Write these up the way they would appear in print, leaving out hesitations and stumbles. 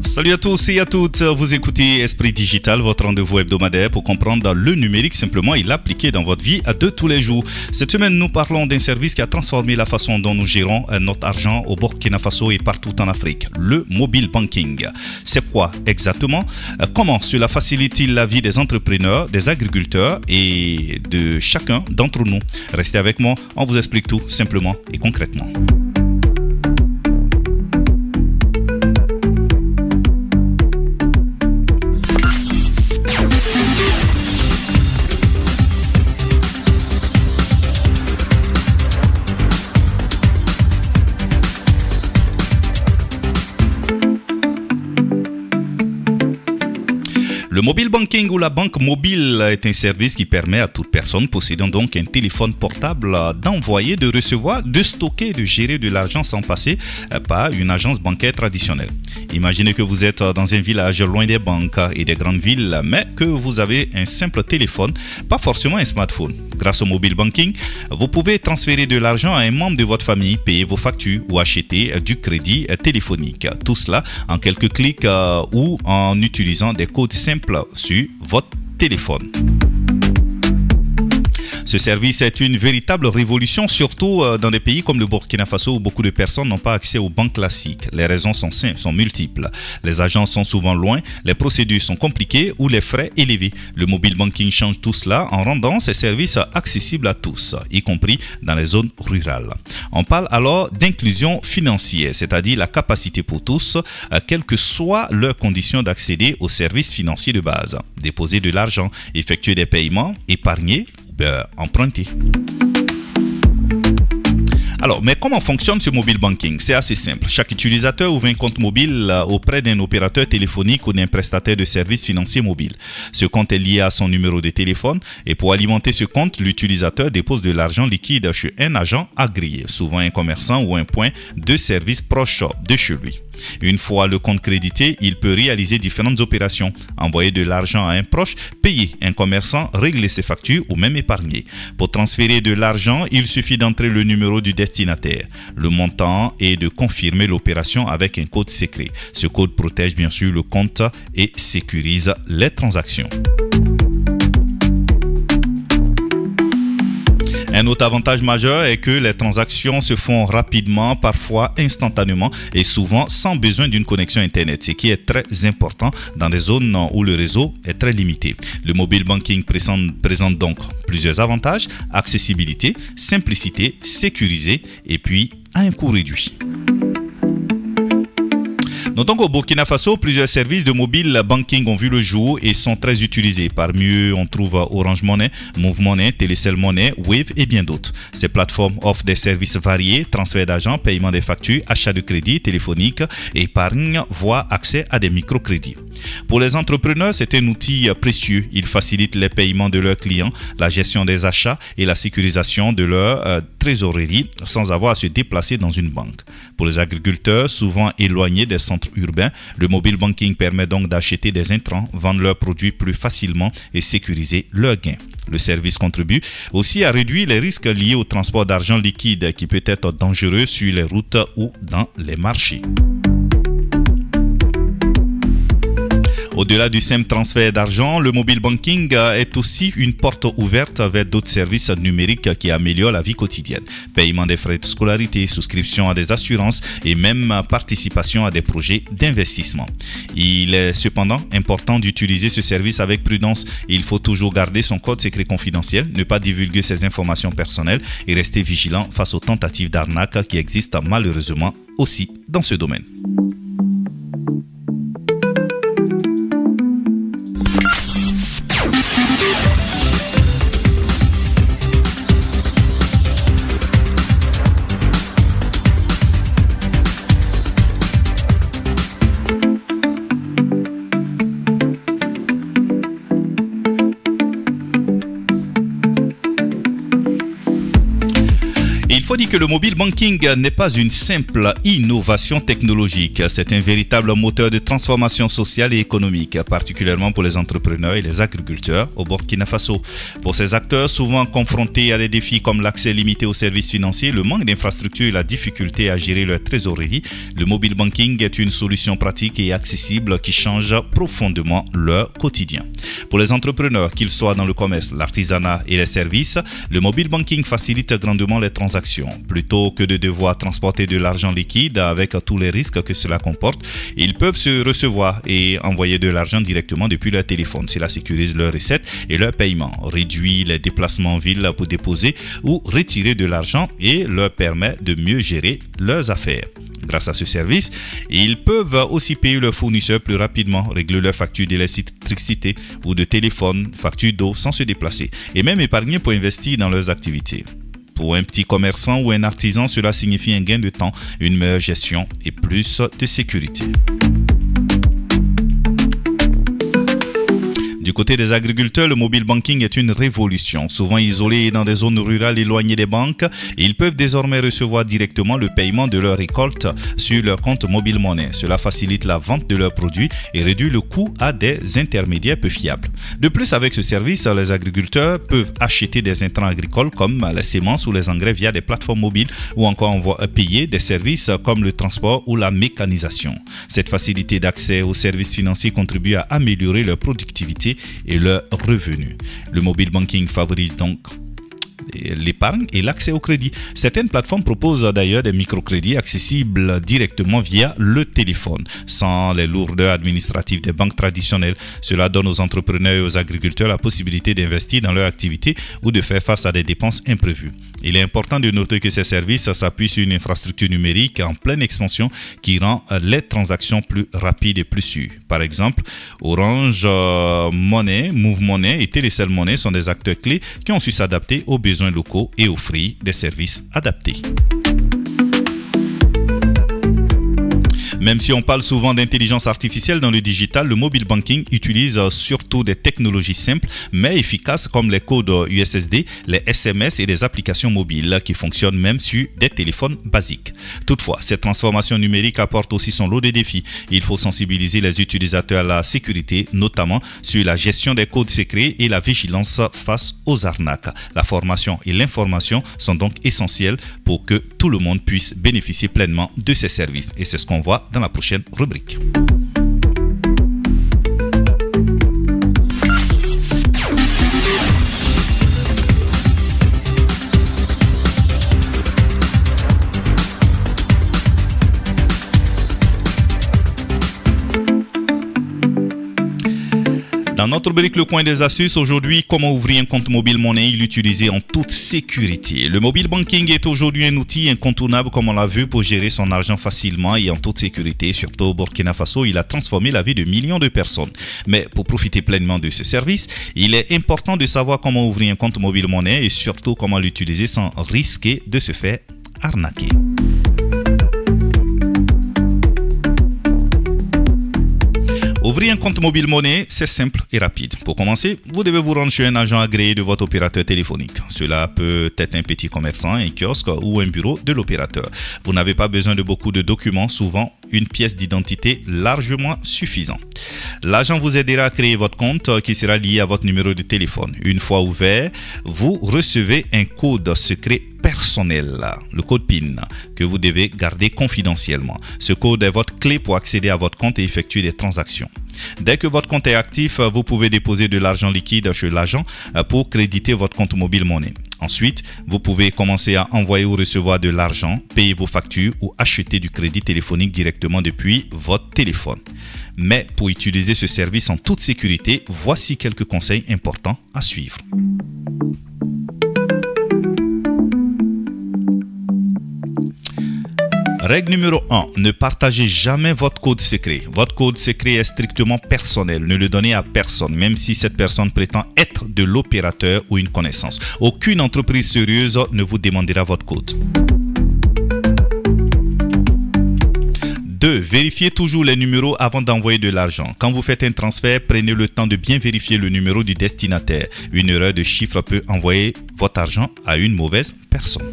Salut à tous et à toutes, vous écoutez Esprit Digital, votre rendez-vous hebdomadaire pour comprendre le numérique simplement et l'appliquer dans votre vie de tous les jours. Cette semaine, nous parlons d'un service qui a transformé la façon dont nous gérons notre argent au Burkina Faso et partout en Afrique, le mobile banking. C'est quoi exactement? Comment cela facilite-t-il la vie des entrepreneurs, des agriculteurs et de chacun d'entre nous? Restez avec moi, on vous explique tout simplement et concrètement. Le mobile banking ou la banque mobile est un service qui permet à toute personne possédant donc un téléphone portable d'envoyer, de recevoir, de stocker, de gérer de l'argent sans passer par une agence bancaire traditionnelle. Imaginez que vous êtes dans un village loin des banques et des grandes villes, mais que vous avez un simple téléphone, pas forcément un smartphone. Grâce au mobile banking, vous pouvez transférer de l'argent à un membre de votre famille, payer vos factures ou acheter du crédit téléphonique. Tout cela en quelques clics ou en utilisant des codes simples sur votre téléphone. Ce service est une véritable révolution, surtout dans des pays comme le Burkina Faso où beaucoup de personnes n'ont pas accès aux banques classiques. Les raisons sont simples, sont multiples. Les agences sont souvent loin, les procédures sont compliquées ou les frais élevés. Le mobile banking change tout cela en rendant ces services accessibles à tous, y compris dans les zones rurales. On parle alors d'inclusion financière, c'est-à-dire la capacité pour tous, quelles que soient leurs conditions d'accéder aux services financiers de base. Déposer de l'argent, effectuer des paiements, épargner, emprunter. Alors, mais comment fonctionne ce mobile banking? C'est assez simple. Chaque utilisateur ouvre un compte mobile auprès d'un opérateur téléphonique ou d'un prestataire de services financiers mobiles. Ce compte est lié à son numéro de téléphone et pour alimenter ce compte, l'utilisateur dépose de l'argent liquide chez un agent agréé, souvent un commerçant ou un point de service proche de chez lui. Une fois le compte crédité, il peut réaliser différentes opérations, envoyer de l'argent à un proche, payer un commerçant, régler ses factures ou même épargner. Pour transférer de l'argent, il suffit d'entrer le numéro du destinataire, le montant et de confirmer l'opération avec un code secret. Ce code protège bien sûr le compte et sécurise les transactions. Un autre avantage majeur est que les transactions se font rapidement, parfois instantanément et souvent sans besoin d'une connexion Internet, ce qui est très important dans des zones où le réseau est très limité. Le mobile banking présente donc plusieurs avantages: accessibilité, simplicité, sécurisé et puis à un coût réduit. Notons qu'au Burkina Faso, plusieurs services de mobile banking ont vu le jour et sont très utilisés. Parmi eux, on trouve Orange Money, Move Money, Telecel Money, Wave et bien d'autres. Ces plateformes offrent des services variés: transfert d'argent, paiement des factures, achat de crédit téléphonique, épargne, voire accès à des microcrédits. Pour les entrepreneurs, c'est un outil précieux. Il facilite les paiements de leurs clients, la gestion des achats et la sécurisation de leur trésorerie sans avoir à se déplacer dans une banque. Pour les agriculteurs, souvent éloignés des centres urbains, le mobile banking permet donc d'acheter des intrants, vendre leurs produits plus facilement et sécuriser leurs gains. Le service contribue aussi à réduire les risques liés au transport d'argent liquide qui peut être dangereux sur les routes ou dans les marchés. Au-delà du simple transfert d'argent, le mobile banking est aussi une porte ouverte vers d'autres services numériques qui améliorent la vie quotidienne. Paiement des frais de scolarité, souscription à des assurances et même participation à des projets d'investissement. Il est cependant important d'utiliser ce service avec prudence. Il faut toujours garder son code secret confidentiel, ne pas divulguer ses informations personnelles et rester vigilant face aux tentatives d'arnaque qui existent malheureusement aussi dans ce domaine. faut dire que le mobile banking n'est pas une simple innovation technologique. C'est un véritable moteur de transformation sociale et économique, particulièrement pour les entrepreneurs et les agriculteurs au Burkina Faso. Pour ces acteurs, souvent confrontés à des défis comme l'accès limité aux services financiers, le manque d'infrastructures et la difficulté à gérer leur trésorerie, le mobile banking est une solution pratique et accessible qui change profondément leur quotidien. Pour les entrepreneurs, qu'ils soient dans le commerce, l'artisanat et les services, le mobile banking facilite grandement les transactions. Plutôt que de devoir transporter de l'argent liquide avec tous les risques que cela comporte, ils peuvent se recevoir et envoyer de l'argent directement depuis leur téléphone. Cela sécurise leurs recettes et leurs paiements, réduit les déplacements en ville pour déposer ou retirer de l'argent et leur permet de mieux gérer leurs affaires. Grâce à ce service, ils peuvent aussi payer leurs fournisseurs plus rapidement, régler leurs factures d'électricité ou de téléphone, factures d'eau sans se déplacer et même épargner pour investir dans leurs activités. Pour un petit commerçant ou un artisan, cela signifie un gain de temps, une meilleure gestion et plus de sécurité. Du côté des agriculteurs, le mobile banking est une révolution. Souvent isolés dans des zones rurales éloignées des banques, ils peuvent désormais recevoir directement le paiement de leurs récoltes sur leur compte mobile monnaie. Cela facilite la vente de leurs produits et réduit le coût à des intermédiaires peu fiables. De plus, avec ce service, les agriculteurs peuvent acheter des intrants agricoles comme les semences ou les engrais via des plateformes mobiles ou encore payer des services comme le transport ou la mécanisation. Cette facilité d'accès aux services financiers contribue à améliorer leur productivité et leurs revenus. Le mobile banking favorise donc l'épargne et l'accès au crédit. Certaines plateformes proposent d'ailleurs des microcrédits accessibles directement via le téléphone, sans les lourdeurs administratives des banques traditionnelles. Cela donne aux entrepreneurs et aux agriculteurs la possibilité d'investir dans leur activité ou de faire face à des dépenses imprévues. Il est important de noter que ces services s'appuient sur une infrastructure numérique en pleine expansion qui rend les transactions plus rapides et plus sûres. Par exemple, Orange Money, Move Money et Telecel Money sont des acteurs clés qui ont su s'adapter aux besoins locaux et offrir des services adaptés. Même si on parle souvent d'intelligence artificielle dans le digital, le mobile banking utilise surtout des technologies simples mais efficaces comme les codes USSD, les SMS et des applications mobiles qui fonctionnent même sur des téléphones basiques. Toutefois, cette transformation numérique apporte aussi son lot de défis. Il faut sensibiliser les utilisateurs à la sécurité, notamment sur la gestion des codes secrets et la vigilance face aux arnaques. La formation et l'information sont donc essentielles pour que tout le monde puisse bénéficier pleinement de ces services. Et c'est ce qu'on voit dans la prochaine rubrique. Dans notre rubrique Le Coin des Astuces, aujourd'hui, comment ouvrir un compte mobile monnaie et l'utiliser en toute sécurité. Le mobile banking est aujourd'hui un outil incontournable, comme on l'a vu, pour gérer son argent facilement et en toute sécurité. Surtout au Burkina Faso, il a transformé la vie de millions de personnes. Mais pour profiter pleinement de ce service, il est important de savoir comment ouvrir un compte mobile monnaie et surtout comment l'utiliser sans risquer de se faire arnaquer. Ouvrir un compte mobile monnaie, c'est simple et rapide. Pour commencer, vous devez vous rendre chez un agent agréé de votre opérateur téléphonique. Cela peut être un petit commerçant, un kiosque ou un bureau de l'opérateur. Vous n'avez pas besoin de beaucoup de documents, souvent une pièce d'identité largement suffisant. L'agent vous aidera à créer votre compte qui sera lié à votre numéro de téléphone. Une fois ouvert, vous recevez un code secret personnel, le code PIN, que vous devez garder confidentiellement. Ce code est votre clé pour accéder à votre compte et effectuer des transactions. Dès que votre compte est actif, vous pouvez déposer de l'argent liquide chez l'agent pour créditer votre compte mobile monnaie. Ensuite, vous pouvez commencer à envoyer ou recevoir de l'argent, payer vos factures ou acheter du crédit téléphonique directement depuis votre téléphone. Mais pour utiliser ce service en toute sécurité, voici quelques conseils importants à suivre. Règle numéro 1. Ne partagez jamais votre code secret. Votre code secret est strictement personnel. Ne le donnez à personne, même si cette personne prétend être de l'opérateur ou une connaissance. Aucune entreprise sérieuse ne vous demandera votre code. 2. Vérifiez toujours les numéros avant d'envoyer de l'argent. Quand vous faites un transfert, prenez le temps de bien vérifier le numéro du destinataire. Une erreur de chiffre peut envoyer votre argent à une mauvaise personne.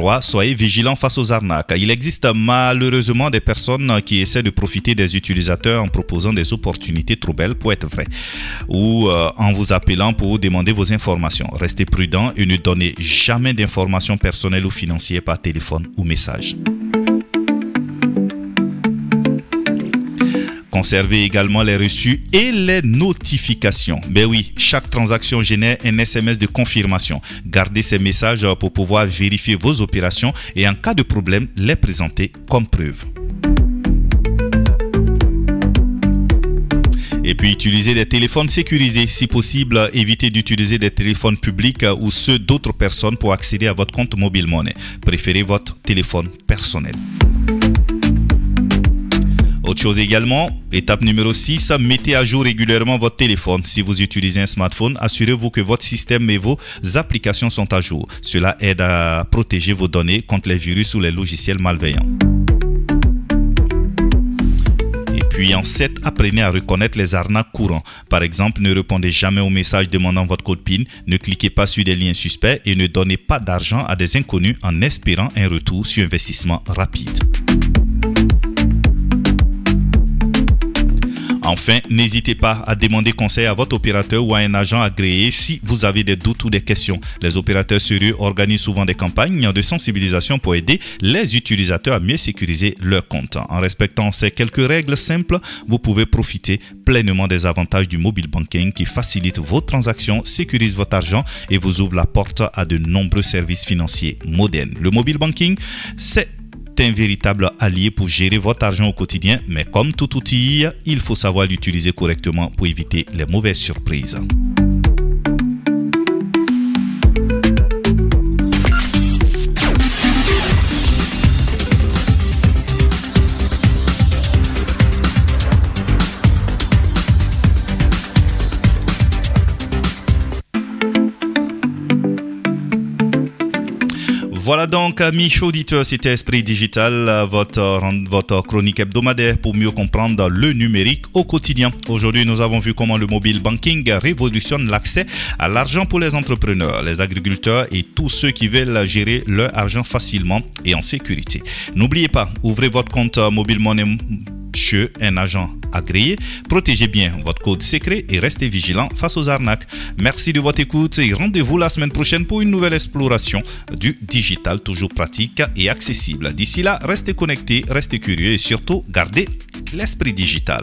3. Soyez vigilants face aux arnaques. Il existe malheureusement des personnes qui essaient de profiter des utilisateurs en proposant des opportunités trop belles pour être vraies ou en vous appelant pour demander vos informations. Restez prudents et ne donnez jamais d'informations personnelles ou financières par téléphone ou message. Conservez également les reçus et les notifications. Ben oui, chaque transaction génère un SMS de confirmation. Gardez ces messages pour pouvoir vérifier vos opérations et en cas de problème, les présenter comme preuve. Et puis, utilisez des téléphones sécurisés. Si possible, évitez d'utiliser des téléphones publics ou ceux d'autres personnes pour accéder à votre compte Mobile Money. Préférez votre téléphone personnel. Autre chose également, étape numéro 6, mettez à jour régulièrement votre téléphone. Si vous utilisez un smartphone, assurez-vous que votre système et vos applications sont à jour. Cela aide à protéger vos données contre les virus ou les logiciels malveillants. Et puis en 7, apprenez à reconnaître les arnaques courantes. Par exemple, ne répondez jamais aux messages demandant votre code PIN, ne cliquez pas sur des liens suspects et ne donnez pas d'argent à des inconnus en espérant un retour sur investissement rapide. Enfin, n'hésitez pas à demander conseil à votre opérateur ou à un agent agréé si vous avez des doutes ou des questions. Les opérateurs sérieux organisent souvent des campagnes de sensibilisation pour aider les utilisateurs à mieux sécuriser leur compte. En respectant ces quelques règles simples, vous pouvez profiter pleinement des avantages du mobile banking qui facilite vos transactions, sécurise votre argent et vous ouvre la porte à de nombreux services financiers modernes. Le mobile banking, c'est un véritable allié pour gérer votre argent au quotidien, mais comme tout outil, il faut savoir l'utiliser correctement pour éviter les mauvaises surprises. Voilà donc, amis auditeurs, c'était Esprit Digital, votre chronique hebdomadaire pour mieux comprendre le numérique au quotidien. Aujourd'hui, nous avons vu comment le mobile banking révolutionne l'accès à l'argent pour les entrepreneurs, les agriculteurs et tous ceux qui veulent gérer leur argent facilement et en sécurité. N'oubliez pas, ouvrez votre compte Mobile Money chez un agent agréé, protégez bien votre code secret et restez vigilant face aux arnaques. Merci de votre écoute et rendez-vous la semaine prochaine pour une nouvelle exploration du digital toujours pratique et accessible. D'ici là, restez connectés, restez curieux et surtout gardez l'esprit digital.